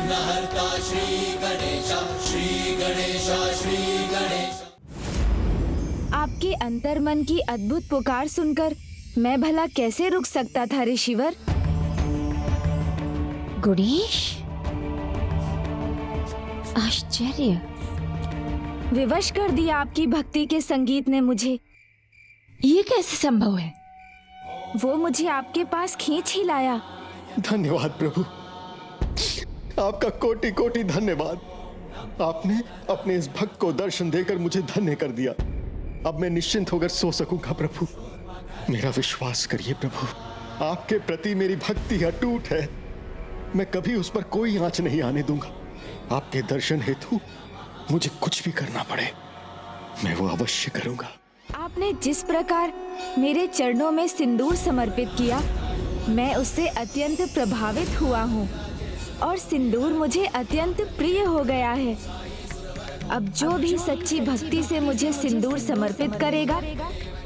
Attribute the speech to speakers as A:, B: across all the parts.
A: विघ्नहर्ता श्री गणेश, श्री गणेश, श्री गणेश।
B: आपके अंतर्मन की अद्भुत पुकार सुनकर मैं भला कैसे रुक सकता था ऋषिवर?
C: गणेश, आश्चर्य।
B: विवश कर दिया आपकी भक्ति के संगीत ने मुझे।
C: ये कैसे संभव है?
B: वो मुझे आपके पास खींच ही लाया।
D: धन्यवाद प्रभु, आपका कोटि कोटि धन्यवाद। आपने अपने इस भक्त को दर्शन देकर मुझे धन्य कर दिया। अब मैं निश्चिंत होकर सो सकूंगा प्रभु। मेरा विश्वास करिए प्रभु, आपके प्रति मेरी भक्ति अटूट है। मैं कभी उस पर कोई आंच नहीं आने दूंगा। आपके दर्शन हेतु मुझे कुछ भी करना पड़े, मैं वो अवश्य करूंगा।
B: आपने जिस प्रकार मेरे चरणों में सिंदूर समर्पित किया, मैं उससे अत्यंत प्रभावित हुआ हूँ और सिंदूर मुझे अत्यंत प्रिय हो गया है। अब जो भी सच्ची भक्ति से मुझे सिंदूर समर्पित करेगा,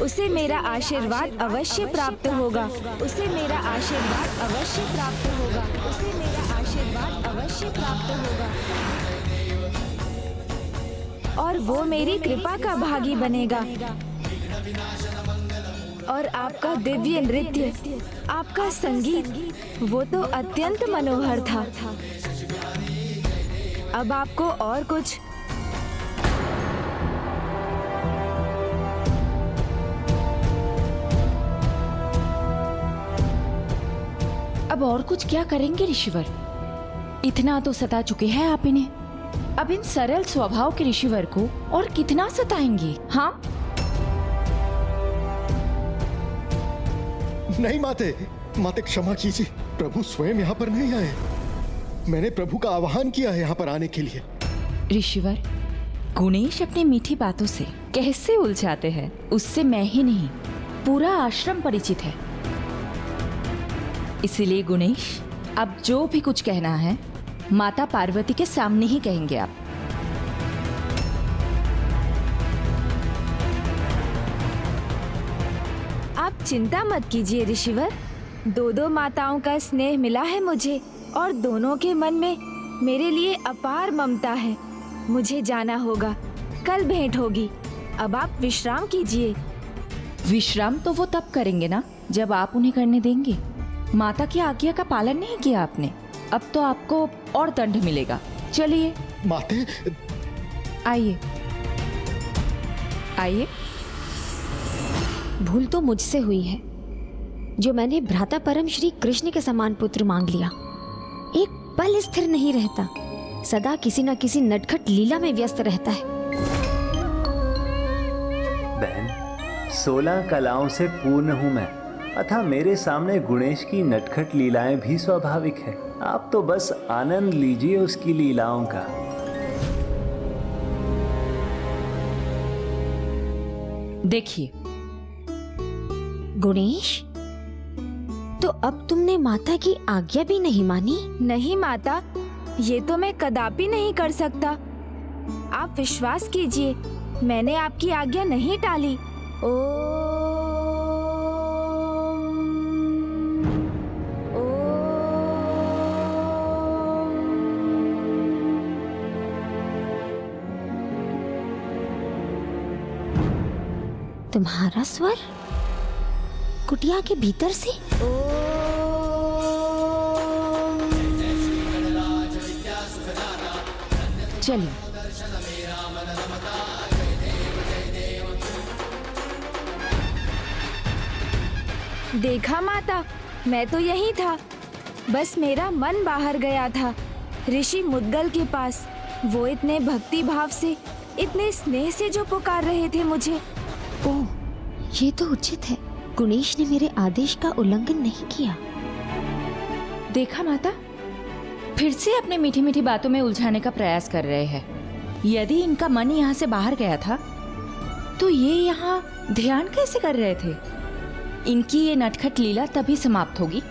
B: उसे मेरा आशीर्वाद अवश्य प्राप्त होगा। उसे मेरा आशीर्वाद अवश्य प्राप्त होगा। उसे मेरा आशीर्वाद अवश्य प्राप्त होगा और वो मेरी कृपा का भागी बनेगा। और आपका दिव्य नृत्य, आपका संगीत, वो तो अत्यंत मनोहर था। अब आपको और कुछ?
C: अब और कुछ क्या करेंगे ऋषिवर? इतना तो सता चुके हैं आप इन्हें। अब इन सरल स्वभाव के ऋषिवर को और कितना सताएंगे? हाँ,
D: नहीं माते क्षमा कीजिए। प्रभु स्वयं यहाँ पर नहीं आए। मैंने प्रभु का आह्वान किया है यहाँ पर आने के लिए।
C: ऋषिवर, गुणेश अपनी मीठी बातों से कैसे उलझाते हैं, उससे मैं ही नहीं पूरा आश्रम परिचित है। इसीलिए गुणेश, अब जो भी कुछ कहना है माता पार्वती के सामने ही कहेंगे आप।
B: आप चिंता मत कीजिए ऋषिवर। दो माताओं का स्नेह मिला है मुझे और दोनों के मन में मेरे लिए अपार ममता है। मुझे जाना होगा, कल भेंट होगी। अब आप विश्राम कीजिए।
C: विश्राम तो वो तब करेंगे ना जब आप उन्हें करने देंगे। माता की आज्ञा का पालन नहीं किया आपने, अब तो आपको और दंड मिलेगा। चलिए
D: माते,
C: आइए आइए।
E: भूल तो मुझसे हुई है जो मैंने भ्राता परम श्री कृष्ण के समान पुत्र मांग लिया। एक पल स्थिर नहीं रहता, सदा किसी न किसी नटखट लीला में व्यस्त रहता है।
F: बहन, 16 कलाओं से पूर्ण हूं मैं, अतः मेरे सामने गुणेश की नटखट लीलाएं भी स्वाभाविक है। आप तो बस आनंद लीजिए उसकी लीलाओं का।
C: देखिए
E: गुणेश, तो अब तुमने माता की आज्ञा भी नहीं मानी?
B: नहीं माता, ये तो मैं कदापि नहीं कर सकता। आप विश्वास कीजिए, मैंने आपकी आज्ञा नहीं टाली।
E: तुम्हारा स्वर कुटिया के भीतर से?
C: चलिए।
B: देखा माता, मैं तो यही था, बस मेरा मन बाहर गया था ऋषि मुद्गल के पास। वो इतने भक्ति भाव से, इतने स्नेह से जो पुकार रहे थे मुझे।
E: ओह, ये तो उचित है। गुणेश ने मेरे आदेश का उल्लंघन नहीं किया।
C: देखा माता, फिर से अपने मीठी मीठी बातों में उलझाने का प्रयास कर रहे हैं। यदि इनका मन यहाँ से बाहर गया था तो ये यहाँ ध्यान कैसे कर रहे थे? इनकी ये नटखट लीला तभी समाप्त होगी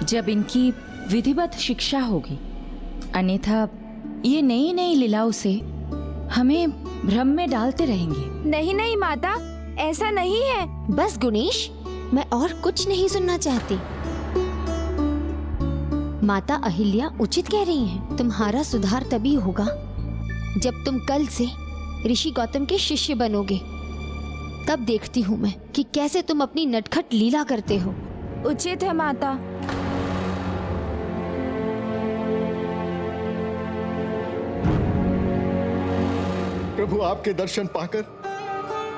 C: जब इनकी विधिवत शिक्षा होगी, अन्यथा ये नई नई लीलाओं से हमें भ्रम में डालते रहेंगे।
B: नहीं नहीं माता, ऐसा नहीं है।
E: बस गुणेश, मैं और कुछ नहीं सुनना चाहती। माता अहिल्या उचित कह रही हैं। तुम्हारा सुधार तभी होगा जब तुम कल से ऋषि गौतम के शिष्य बनोगे। तब देखती हूँ मैं कि कैसे तुम अपनी नटखट लीला करते हो।
B: उचित है माता।
D: प्रभु आपके दर्शन पाकर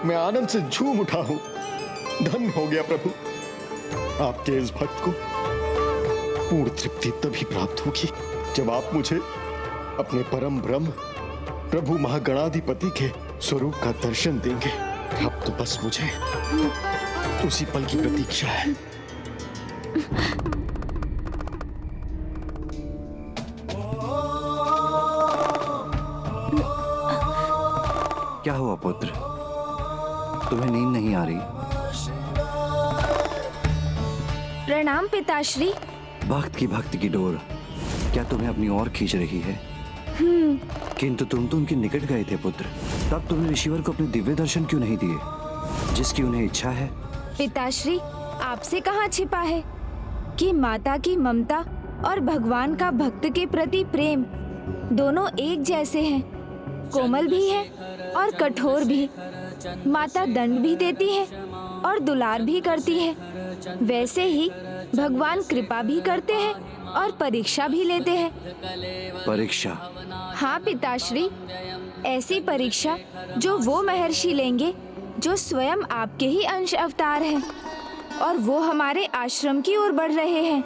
D: मैं आनंद से झूम उठा हूं। धन्य हो गया प्रभु। आपके इस भक्त को पूर्ण तृप्ति तभी प्राप्त होगी जब आप मुझे अपने परम ब्रह्म प्रभु महागणाधिपति के स्वरूप का दर्शन देंगे। अब तो बस मुझे उसी पल की प्रतीक्षा है।
G: क्या हुआ पुत्र, तुम्हें नींद नहीं आ रही?
B: प्रणाम पिताश्री।
G: भक्त की भक्ति की डोर क्या तुम्हें अपनी ओर खींच रही है? किंतु तुम तो उनके निकट गए थे पुत्र। तब तुमने ऋषिवर को अपने दिव्य दर्शन क्यों नहीं दिए जिसकी उन्हें इच्छा है?
B: पिताश्री, आपसे कहाँ छिपा है कि माता की ममता और भगवान का भक्त के प्रति प्रेम दोनों एक जैसे हैं। कोमल भी है और कठोर भी। माता दंड भी देती है और दुलार भी करती है। वैसे ही भगवान कृपा भी करते हैं और परीक्षा भी लेते हैं।
G: परीक्षा?
B: हाँ पिताश्री, ऐसी परीक्षा जो वो महर्षि लेंगे जो स्वयं आपके ही अंश अवतार हैं और वो हमारे आश्रम की ओर बढ़ रहे हैं।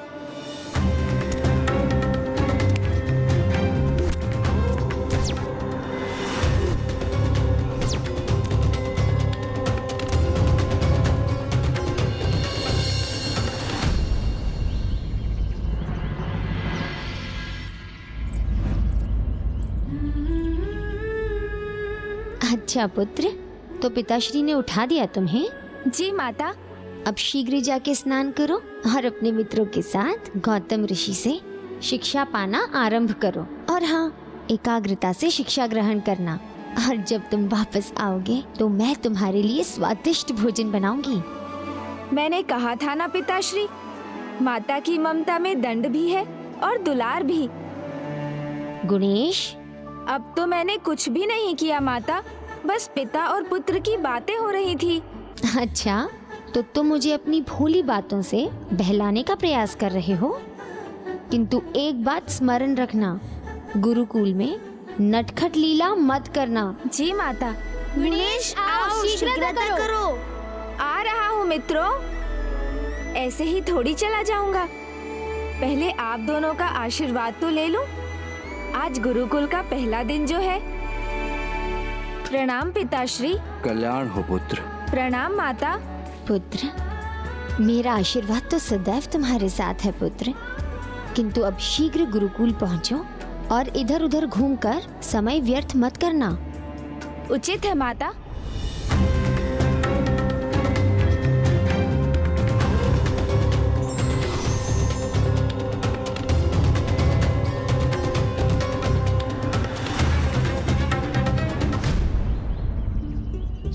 E: अच्छा पुत्र, तो पिताश्री ने उठा दिया तुम्हें?
B: जी माता।
E: अब शीघ्र जाके स्नान करो और अपने मित्रों के साथ गौतम ऋषि से शिक्षा पाना आरंभ करो। और हाँ, एकाग्रता से शिक्षा ग्रहण करना। और जब तुम वापस आओगे तो मैं तुम्हारे लिए स्वादिष्ट भोजन बनाऊंगी।
B: मैंने कहा था ना पिताश्री, माता की ममता में दंड भी है और दुलार भी।
E: गुणेश,
B: अब तो मैंने कुछ भी नहीं किया माता, बस पिता और पुत्र की बातें हो रही थी।
E: अच्छा, तो तुम मुझे अपनी भोली बातों से बहलाने का प्रयास कर रहे हो। किंतु एक बात स्मरण रखना, गुरुकुल में नटखट लीला मत करना।
B: जी माता।
E: गुणेश, आओ शीघ्रता करो।
B: आ रहा हूँ मित्रों। ऐसे ही थोड़ी चला जाऊंगा, पहले आप दोनों का आशीर्वाद तो ले लूं। आज गुरुकुल का पहला दिन जो है। प्रणाम पिताश्री।
G: कल्याण हो पुत्र।
B: प्रणाम माता।
E: पुत्र, मेरा आशीर्वाद तो सदैव तुम्हारे साथ है पुत्र। किंतु अब शीघ्र गुरुकुल पहुंचो और इधर उधर घूमकर समय व्यर्थ मत करना।
B: उचित है माता।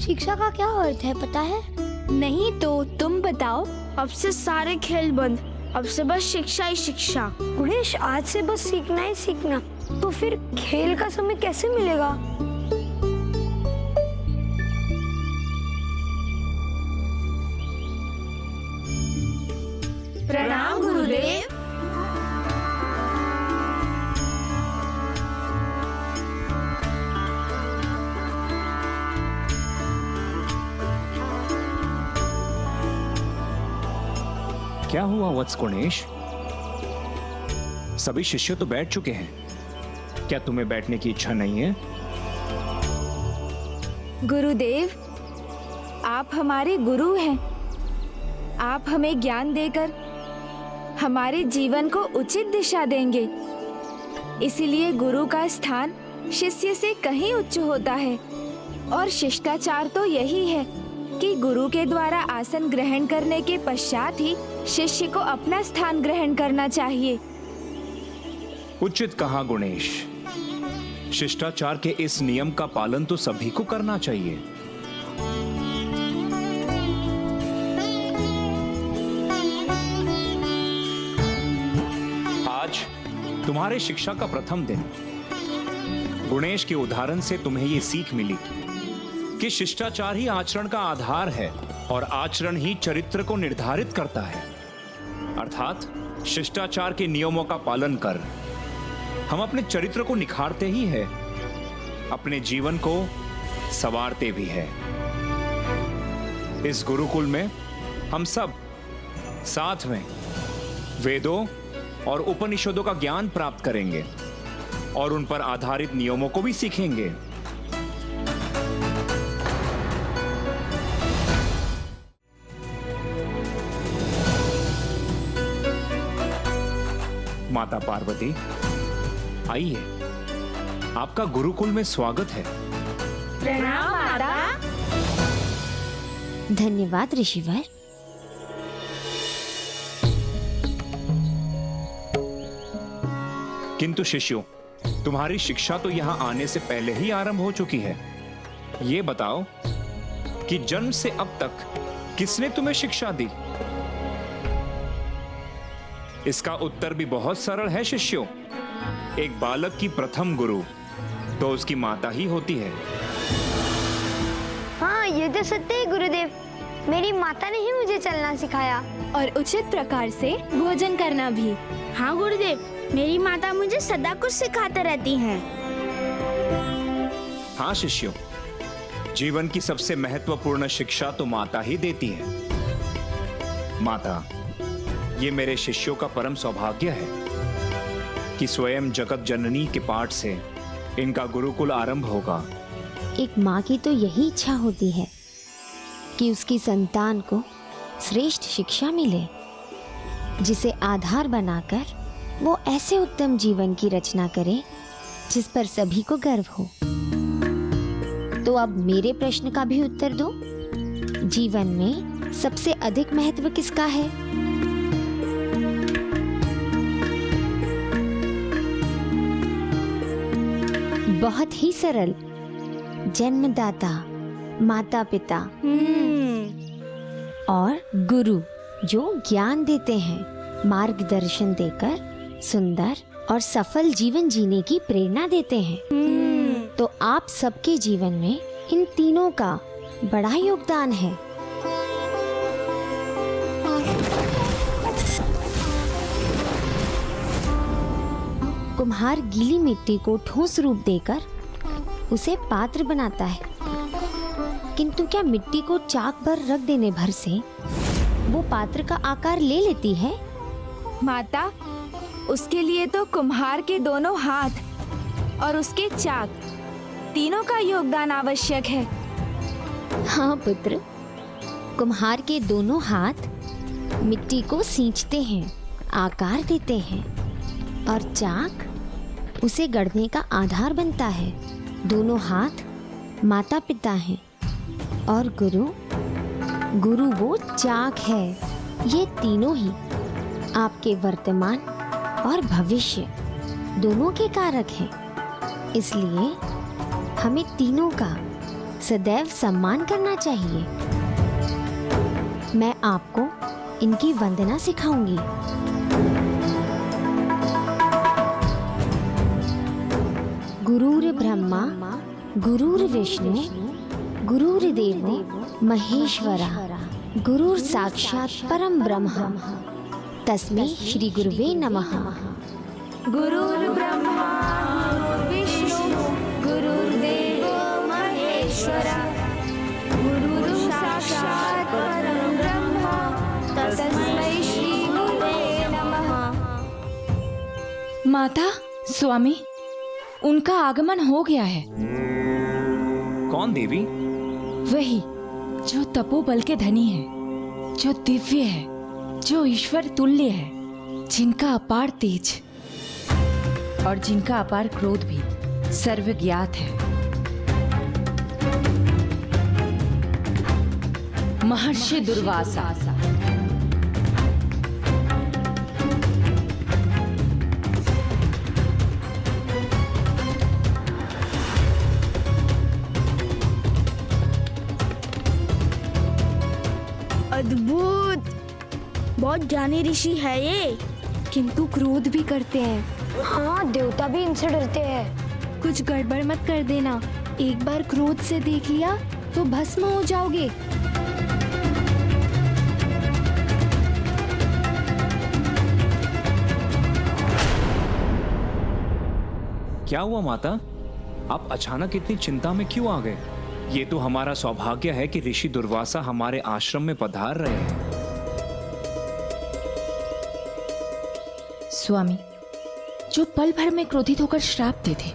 H: शिक्षा का क्या अर्थ है पता है?
B: नहीं तो तुम बताओ।
H: अब से सारे खेल बंद, अब से बस शिक्षा ही शिक्षा। गुणेश, आज से बस सीखना ही सीखना, तो फिर खेल का समय कैसे मिलेगा?
B: प्रणाम गुरुदेव।
I: क्या हुआ वत्स गणेश? सभी शिष्य तो बैठ चुके हैं, क्या तुम्हें बैठने की इच्छा नहीं है?
B: गुरुदेव, आप हमारे गुरु हैं। आप हमें ज्ञान देकर हमारे जीवन को उचित दिशा देंगे। इसीलिए गुरु का स्थान शिष्य से कहीं उच्च होता है और शिष्टाचार तो यही है कि गुरु के द्वारा आसन ग्रहण करने के पश्चात ही शिष्य को अपना स्थान ग्रहण करना चाहिए।
I: उचित कहा गुणेश। शिष्टाचार के इस नियम का पालन तो सभी को करना चाहिए। आज तुम्हारे शिक्षा का प्रथम दिन गुणेश के उदाहरण से तुम्हें ये सीख मिली कि शिष्टाचार ही आचरण का आधार है और आचरण ही चरित्र को निर्धारित करता है। अर्थात शिष्टाचार के नियमों का पालन कर हम अपने चरित्र को निखारते ही है, अपने जीवन को संवारते भी है। इस गुरुकुल में हम सब साथ में वेदों और उपनिषदों का ज्ञान प्राप्त करेंगे और उन पर आधारित नियमों को भी सीखेंगे। माता पार्वती, आइए, आपका गुरुकुल में स्वागत है।
B: प्रणाम माता।
E: धन्यवाद ऋषिवर।
I: किंतु शिष्यों, तुम्हारी शिक्षा तो यहां आने से पहले ही आरंभ हो चुकी है। ये बताओ कि जन्म से अब तक किसने तुम्हें शिक्षा दी? इसका उत्तर भी बहुत सरल है शिष्यों। एक बालक की प्रथम गुरु तो उसकी माता ही होती है।
H: हाँ, ये तो सत्य है गुरुदेव। मेरी माता ने ही मुझे चलना सिखाया
B: और उचित प्रकार से भोजन करना भी।
H: हाँ गुरुदेव, मेरी माता मुझे सदा कुछ सिखाते रहती हैं।
I: हाँ शिष्यों, जीवन की सबसे महत्वपूर्ण शिक्षा तो माता ही देती है। माता, ये मेरे शिष्यों का परम सौभाग्य है कि स्वयं जगत जननी के पाठ से इनका गुरुकुल आरंभ होगा।
E: एक माँ की तो यही इच्छा होती है कि उसकी संतान को श्रेष्ठ शिक्षा मिले, जिसे आधार बनाकर वो ऐसे उत्तम जीवन की रचना करे जिस पर सभी को गर्व हो। तो अब मेरे प्रश्न का भी उत्तर दो। जीवन में सबसे अधिक महत्व किसका है? बहुत ही सरल, जन्मदाता, माता पिता और गुरु, जो ज्ञान देते हैं, मार्गदर्शन देकर सुंदर और सफल जीवन जीने की प्रेरणा देते हैं। तो आप सबके जीवन में इन तीनों का बड़ा योगदान है। कुम्हार गीली मिट्टी को ठोस रूप देकर उसे पात्र बनाता है, किंतु क्या मिट्टी को चाक पर रख देने भर से वो पात्र का आकार ले लेती है?
B: माता, उसके लिए तो कुम्हार के दोनों हाथ और उसके चाक, तीनों का योगदान आवश्यक है।
E: हाँ पुत्र, कुम्हार के दोनों हाथ मिट्टी को सींचते हैं, आकार देते हैं, और चाक उसे गढ़ने का आधार बनता है। दोनों हाथ माता पिता हैं और गुरु वो चाक है। ये तीनों ही आपके वर्तमान और भविष्य दोनों के कारक हैं। इसलिए हमें तीनों का सदैव सम्मान करना चाहिए। मैं आपको इनकी वंदना सिखाऊंगी। गुरुर् ब्रह्मा गुरुर्विष्णु गुरुर्देवो महेश्वरा गुरुर् साक्षात् परम ब्रह्म तस्मै श्री गुरुवे नमः।
B: गुरुर्ब्रह्मा गुरुर्विष्णु गुरुर्देवो महेश्वरा गुरुर् साक्षात् परं ब्रह्म तस्मै श्री गुरुवे नमः।
C: माता, स्वामी, उनका आगमन हो गया है।
I: कौन देवी?
C: वही जो तपोबल के धनी है, जो दिव्य है, जो ईश्वर तुल्य है, जिनका अपार तेज और जिनका अपार क्रोध भी सर्वज्ञात है। महर्षि दुर्वासा।
H: अद्भुत, बहुत ज्ञानी ऋषि है ये।
B: किंतु क्रोध भी करते हैं।
H: हाँ, देवता भी इनसे डरते हैं।
B: कुछ गड़बड़ मत कर देना। एक बार क्रोध से देख लिया तो भस्म हो जाओगे।
I: क्या हुआ माता? आप अचानक इतनी चिंता में क्यों आ गए? ये तो हमारा सौभाग्य है कि ऋषि दुर्वासा हमारे आश्रम में पधार रहे हैं।
C: स्वामी, जो पल भर में क्रोधित होकर श्राप दे थे,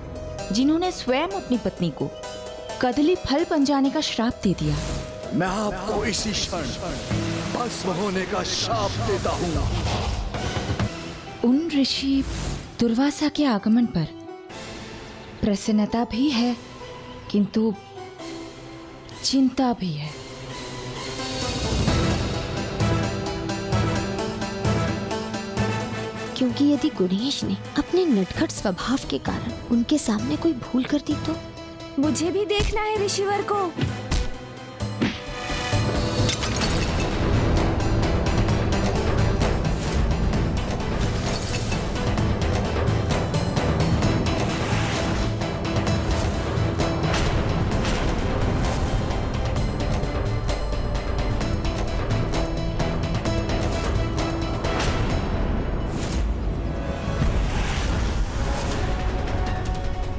C: जिन्होंने स्वयं अपनी पत्नी को कदली फल बन जाने का श्राप दे दिया,
A: मैं आपको इसी क्षण भस्म होने का शाप देता हूँ।
C: उन ऋषि दुर्वासा के आगमन पर प्रसन्नता भी है, किंतु चिंता भी है।
E: क्योंकि यदि गुणेश ने अपने नटखट स्वभाव के कारण उनके सामने कोई भूल कर दी तो
B: मुझे भी देखना है ऋषिवर को।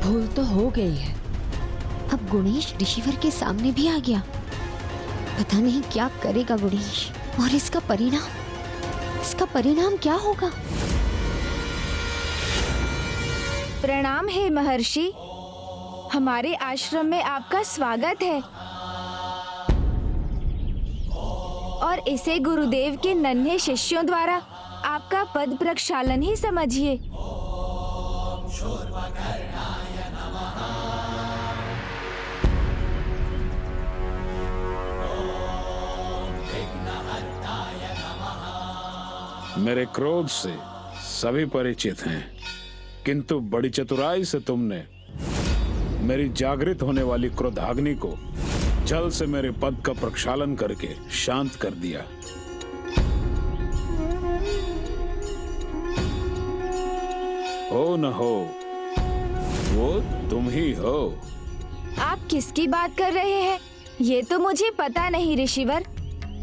C: भूल तो हो गई है।
E: अब गुणेश ऋषिवर के सामने भी आ गया। पता नहीं क्या करेगा गुणेश, और इसका परिणाम क्या होगा?
B: प्रणाम है महर्षि, हमारे आश्रम में आपका स्वागत है। और इसे गुरुदेव के नन्हे शिष्यों द्वारा आपका पद प्रक्षालन ही समझिए।
J: मेरे क्रोध से सभी परिचित हैं, किंतु बड़ी चतुराई से तुमने मेरी जागृत होने वाली क्रोधाग्नि को जल से मेरे पद का प्रक्षालन करके शांत कर दिया। हो न हो, वो तुम ही हो।
B: आप किसकी बात कर रहे हैं ये तो मुझे पता नहीं ऋषिवर,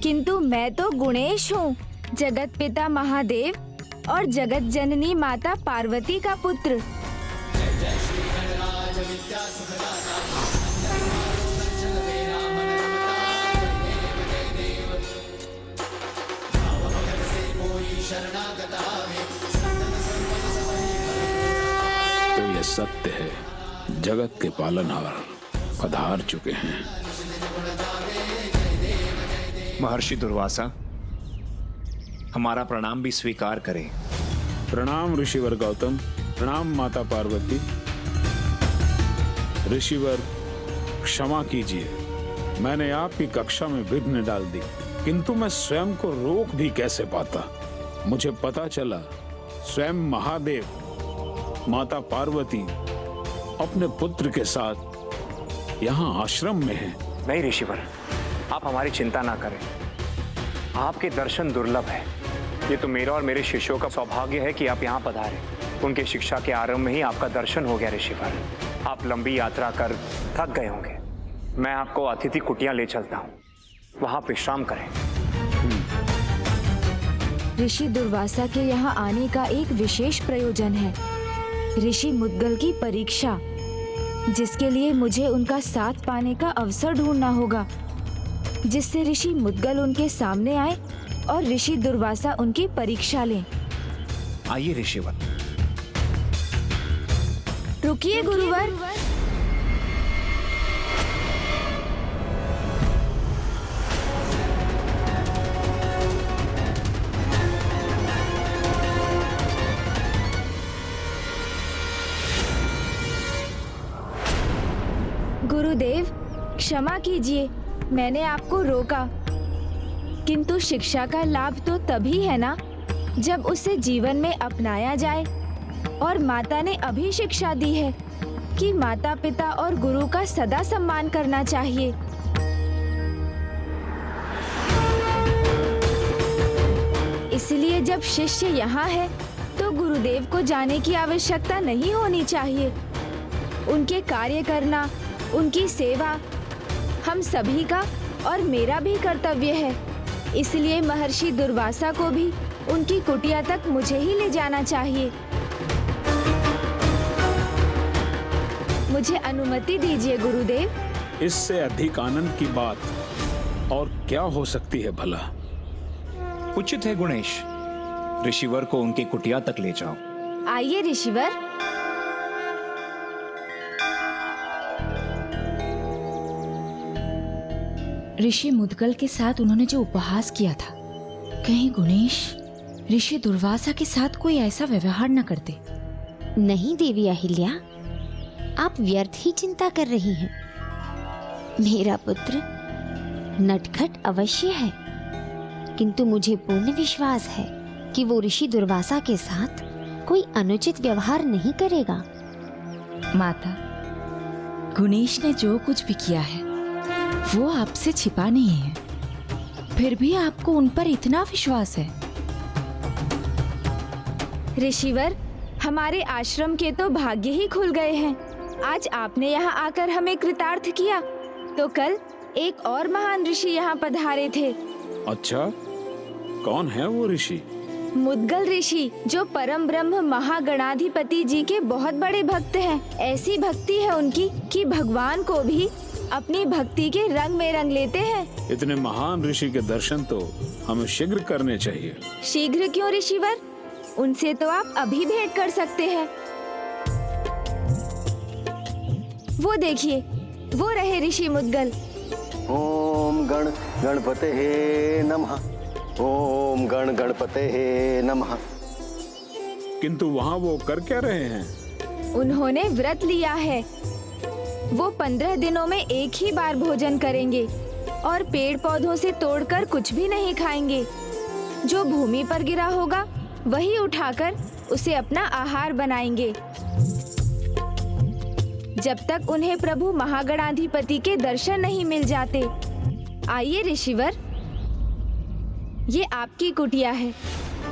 B: किंतु मैं तो गुणेश हूँ, जगत पिता महादेव और जगत जननी माता पार्वती का पुत्र।
J: तो ये सत्य है, जगत के पालनहार पधार चुके हैं।
I: महर्षि दुर्वासा, हमारा प्रणाम भी स्वीकार करें।
J: प्रणाम ऋषिवर गौतम, प्रणाम माता पार्वती। ऋषिवर क्षमा कीजिए, मैंने आपकी कक्षा में विघ्न डाल दी, किंतु मैं स्वयं को रोक भी कैसे पाता। मुझे पता चला स्वयं महादेव माता पार्वती अपने पुत्र के साथ यहाँ आश्रम में हैं।
I: नहीं ऋषिवर, आप हमारी चिंता ना करें, आपके दर्शन दुर्लभ है। ये तो मेरा और मेरे शिष्यों का सौभाग्य है कि आप यहाँ पधारे। उनके शिक्षा के आरंभ में ही आपका दर्शन हो गया ऋषिवर। आप लंबी यात्रा कर थक गए होंगे, मैं आपको अतिथि कुटिया ले चलता हूँ, वहाँ विश्राम करें।
B: ऋषि दुर्वासा के यहाँ आने का एक विशेष प्रयोजन है, ऋषि मुद्गल की परीक्षा, जिसके लिए मुझे उनका साथ पाने का अवसर ढूंढना होगा, जिससे ऋषि मुद्गल उनके सामने आए और ऋषि दुर्वासा उनकी परीक्षा लें।
I: आइए ऋषिवर।
B: रुकिए गुरुवर। गुरुदेव, क्षमा कीजिए, मैंने आपको रोका, किंतु शिक्षा का लाभ तो तभी है ना जब उसे जीवन में अपनाया जाए। और माता ने अभी शिक्षा दी है कि माता पिता और गुरु का सदा सम्मान करना चाहिए। इसलिए जब शिष्य यहाँ है तो गुरुदेव को जाने की आवश्यकता नहीं होनी चाहिए। उनके कार्य करना, उनकी सेवा हम सभी का और मेरा भी कर्तव्य है। इसलिए महर्षि दुर्वासा को भी उनकी कुटिया तक मुझे ही ले जाना चाहिए। मुझे अनुमति दीजिए गुरुदेव।
J: इससे अधिक आनंद की बात और क्या हो सकती है भला।
I: उचित है गुणेश, ऋषिवर को उनकी कुटिया तक ले जाओ।
B: आइए ऋषिवर।
C: ऋषि मुद्गल के साथ उन्होंने जो उपहास किया था, कहीं गुणेश ऋषि दुर्वासा के साथ कोई ऐसा व्यवहार न करते।
E: नहीं देवी अहिल्या, आप व्यर्थ ही चिंता कर रही हैं। मेरा पुत्र नटखट अवश्य है, किंतु मुझे पूर्ण विश्वास है कि वो ऋषि दुर्वासा के साथ कोई अनुचित व्यवहार नहीं करेगा।
C: माता, गुणेश ने जो कुछ भी किया है वो आपसे छिपा नहीं है, फिर भी आपको उन पर इतना विश्वास है।
B: ऋषिवर, हमारे आश्रम के तो भाग्य ही खुल गए हैं। आज आपने यहाँ आकर हमें कृतार्थ किया, तो कल एक और महान ऋषि यहाँ पधारे थे।
J: अच्छा, कौन है वो ऋषि?
B: मुद्गल ऋषि, जो परम ब्रह्म महागणाधिपति जी के बहुत बड़े भक्त हैं। ऐसी भक्ति है उनकी कि भगवान को भी अपनी भक्ति के रंग में रंग लेते हैं।
J: इतने महान ऋषि के दर्शन तो हमें शीघ्र करने चाहिए।
B: शीघ्र क्यों ऋषिवर? उनसे तो आप अभी भेंट कर सकते हैं। वो देखिए, वो रहे ऋषि मुद्गल।
D: ओम गण गणपते नमः। ओम गण गणपते नमः।
J: किंतु वहाँ वो कर क्या रहे हैं?
B: उन्होंने व्रत लिया है। वो 15 दिनों में एक ही बार भोजन करेंगे और पेड़ पौधों से तोड़कर कुछ भी नहीं खाएंगे। जो भूमि पर गिरा होगा वही उठाकर उसे अपना आहार बनाएंगे, जब तक उन्हें प्रभु महागणाधिपति के दर्शन नहीं मिल जाते। आइए ऋषिवर, ये आपकी कुटिया है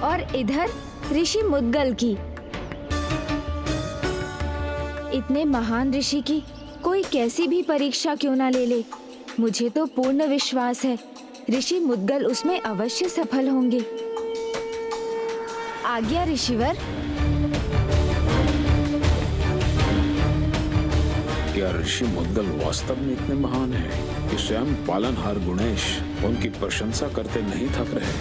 B: और इधर ऋषि मुद्गल की। इतने महान ऋषि की कोई कैसी भी परीक्षा क्यों ना ले ले, मुझे तो पूर्ण विश्वास है ऋषि मुद्गल उसमें अवश्य सफल होंगे। आज्ञा ऋषिवर।
J: क्या ऋषि मुद्गल वास्तव में इतने महान हैं कि स्वयं पालनहार गुणेश उनकी प्रशंसा करते नहीं थक रहे?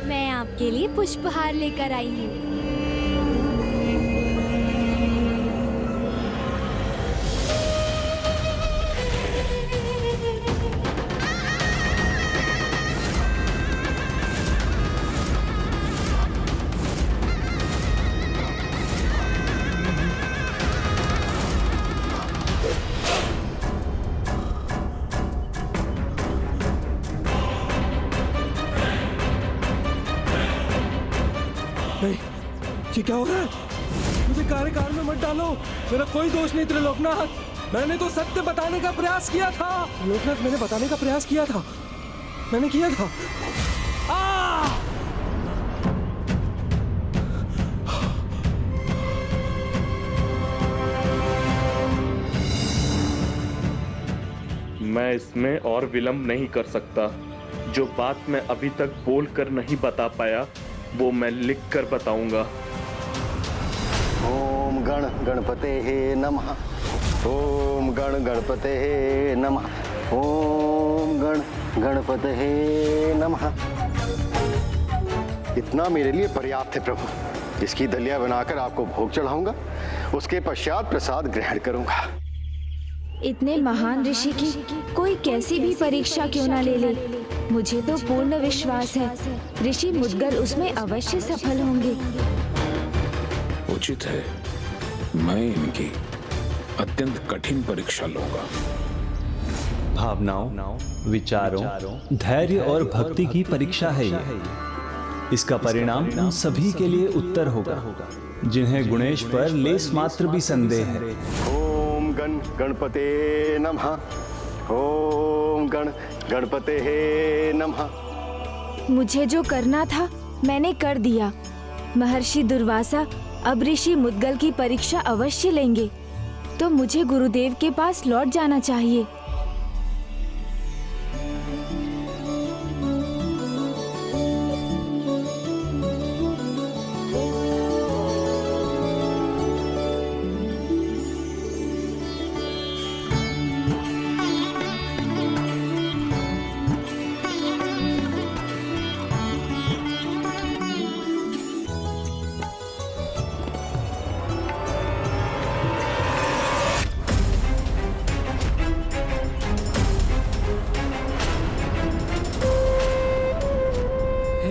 K: मैं आपके लिए पुष्पहार लेकर आई हूँ।
L: नहीं, ये क्या हो रहा है? मुझे कार्यकाल में मत डालो। मेरा कोई दोष नहीं त्रिलोकनाथ। मैंने तो सत्य बताने का प्रयास किया था। त्रिलोकनाथ, मैंने बताने का प्रयास किया था। मैंने किया था।
M: मैं इसमें और विलंब नहीं कर सकता। जो बात मैं अभी तक बोल कर नहीं बता पाया वो मैं लिख कर बताऊंगा।
D: ओम गण गणपते नमः। ओम गण गणपते नमः। ओम गण गणपते नमः। इतना मेरे लिए पर्याप्त है प्रभु। इसकी दलिया बनाकर आपको भोग चढ़ाऊंगा, उसके पश्चात प्रसाद ग्रहण करूंगा।
B: इतने महान ऋषि की कोई कैसी भी परीक्षा क्यों ना ले ले, मुझे तो पूर्ण विश्वास है ऋषि मुद्गल उसमें अवश्य सफल होंगे।
J: उचित है, मैं इनकी अत्यंत कठिन परीक्षा लूंगा।
F: भावनाओं, विचारों, धैर्य और भक्ति की परीक्षा है ये। इसका परिणाम उन सभी के लिए उत्तर होगा जिन्हें गुणेश पर लेस मात्र भी संदेह है।
D: ओम गण गणपते नमः। ओम गण गणपते हे नमः।
B: मुझे जो करना था मैंने कर दिया। महर्षि दुर्वासा अब ऋषि मुद्गल की परीक्षा अवश्य लेंगे, तो मुझे गुरुदेव के पास लौट जाना चाहिए।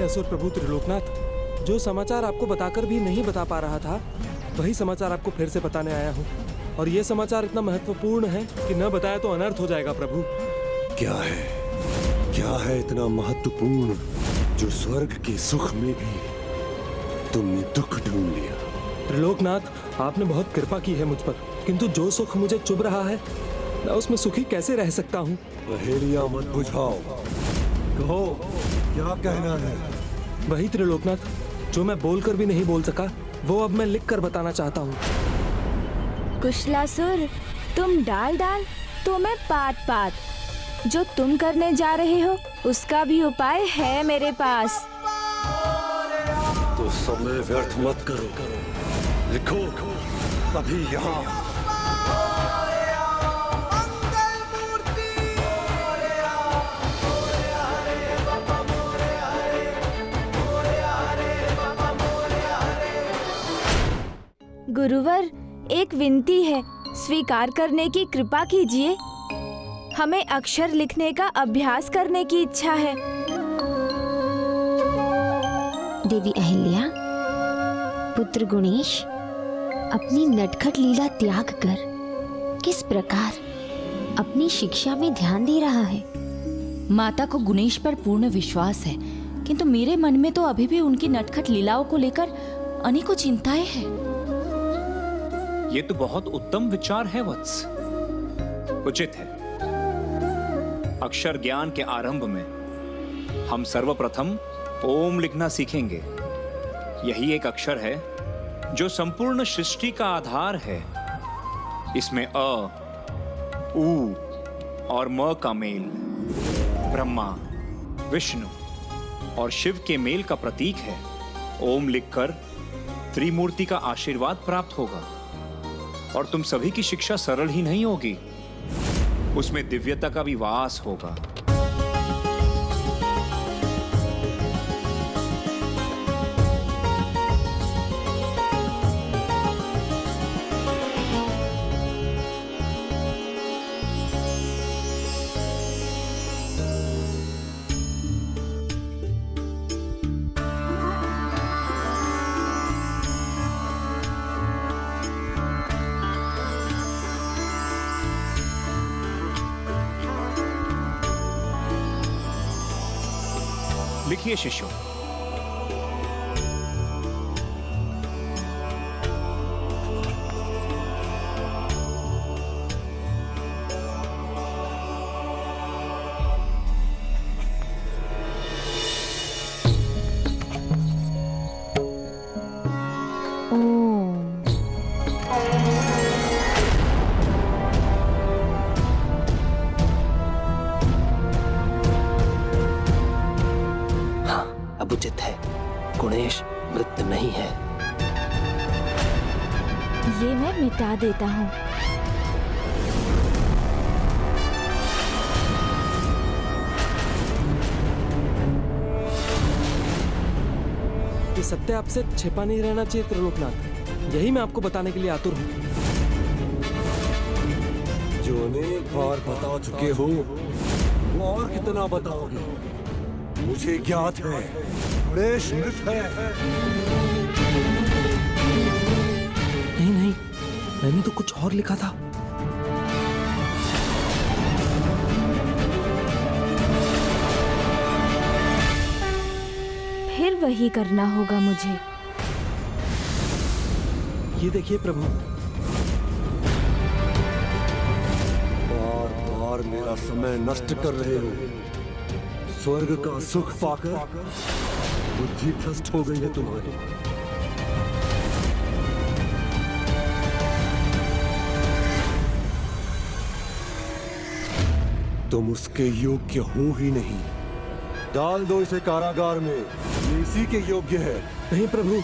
L: असुर प्रभु त्रिलोकनाथ, जो समाचार आपको बताकर भी नहीं बता पा रहा था, वही समाचार आपको फिर से बताने आया हूँ। और ये समाचार इतना महत्वपूर्ण है कि न बताया तो अनर्थ हो जाएगा प्रभु।
N: क्या है इतना महत्वपूर्ण जो स्वर्ग के सुख में भी तुमने दुख ढूंढ लिया?
L: त्रिलोकनाथ, आपने बहुत कृपा की है मुझ पर, किंतु जो सुख मुझे चुभ रहा है मैं उसमें सुखी कैसे रह सकता हूँ?
N: पहेलियां मत बुझाओ, कहो क्या कहना है?
L: वही त्रिलोकनाथ, जो मैं बोलकर भी नहीं बोल सका वो अब मैं लिखकर बताना चाहता हूँ।
B: कुशलासुर, तुम डाल डाल तो मैं पात पात। जो तुम करने जा रहे हो उसका भी उपाय है मेरे पास।
N: तो समय व्यर्थ मत करो, लिखो अभी यहाँ।
B: गुरुवर, एक विनती है, स्वीकार करने की कृपा कीजिए। हमें अक्षर लिखने का अभ्यास करने की इच्छा है।
E: देवी अहिल्या, पुत्र गुणेश अपनी नटखट लीला त्याग कर किस प्रकार अपनी शिक्षा में ध्यान दे रहा है।
C: माता को गुणेश पर पूर्ण विश्वास है, किंतु मेरे मन में तो अभी भी उनकी नटखट लीलाओं को लेकर अनेकों चिंताएं हैं।
I: ये तो बहुत उत्तम विचार है वत्स। उचित है। अक्षर ज्ञान के आरंभ में हम सर्वप्रथम ओम लिखना सीखेंगे। यही एक अक्षर है जो संपूर्ण सृष्टि का आधार है। इसमें अ, उ और म का मेल ब्रह्मा, विष्णु और शिव के मेल का प्रतीक है। ओम लिखकर त्रिमूर्ति का आशीर्वाद प्राप्त होगा और तुम सभी की शिक्षा सरल ही नहीं होगी, उसमें दिव्यता का भी वास होगा। लिखिए शिष्यों।
O: अब उचित है, गुणेश मृत नहीं है।
B: ये मैं मिटा देता हूँ।
L: ये सत्य आपसे छिपा नहीं रहना चाहिए त्रिलोकनाथ, यही मैं आपको बताने के लिए आतुर हूँ।
N: जो अनेक बार बता चुके हो वो और कितना बताओगे? मुझे ज्ञात है गुणेश मृत है।
L: नहीं नहीं, मैंने तो कुछ और लिखा था।
B: फिर वही करना होगा मुझे।
L: ये देखिए प्रभु।
N: बार बार बार मेरा समय नष्ट कर रहे हो। स्वर्ग का सुख पाकर बुद्धि भ्रष्ट हो गई है तुम्हारी। तुम उसके योग्य हो ही नहीं। डाल दो इसे कारागार में, ये इसी के योग्य है।
L: नहीं प्रभु,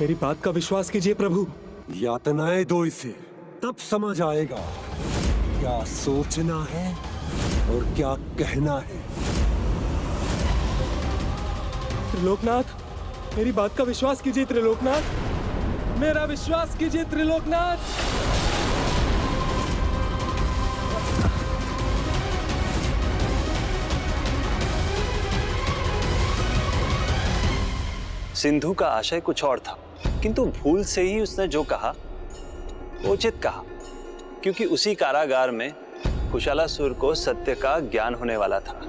L: मेरी बात का विश्वास कीजिए प्रभु।
N: यातनाएं दो इसे, तब समझ आएगा क्या सोचना है और क्या कहना है।
L: त्रिलोकनाथ, मेरी बात का विश्वास कीजिए त्रिलोकनाथ, मेरा विश्वास कीजिए त्रिलोकनाथ।
F: सिंधु का आशय कुछ और था, किंतु भूल से ही उसने जो कहा वो उचित कहा, क्योंकि उसी कारागार में कुशालासुर को सत्य का ज्ञान होने वाला था।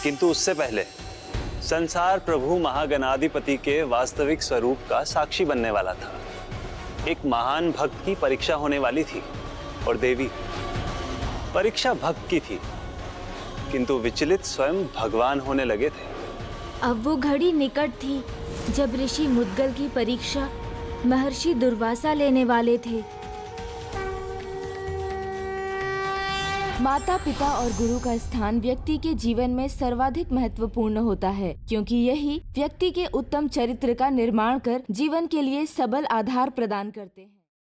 F: किंतु उससे पहले संसार प्रभु महागणाधिपति के वास्तविक स्वरूप का साक्षी बनने वाला था। एक महान भक्त की परीक्षा होने वाली थी और देवी परीक्षा भक्त की थी, किंतु विचलित स्वयं भगवान होने लगे थे।
B: अब वो घड़ी निकट थी जब ऋषि मुद्गल की परीक्षा महर्षि दुर्वासा लेने वाले थे। माता पिता और गुरु का स्थान व्यक्ति के जीवन में सर्वाधिक महत्वपूर्ण होता है, क्योंकि यही व्यक्ति के उत्तम चरित्र का निर्माण कर जीवन के लिए सबल आधार प्रदान करते हैं।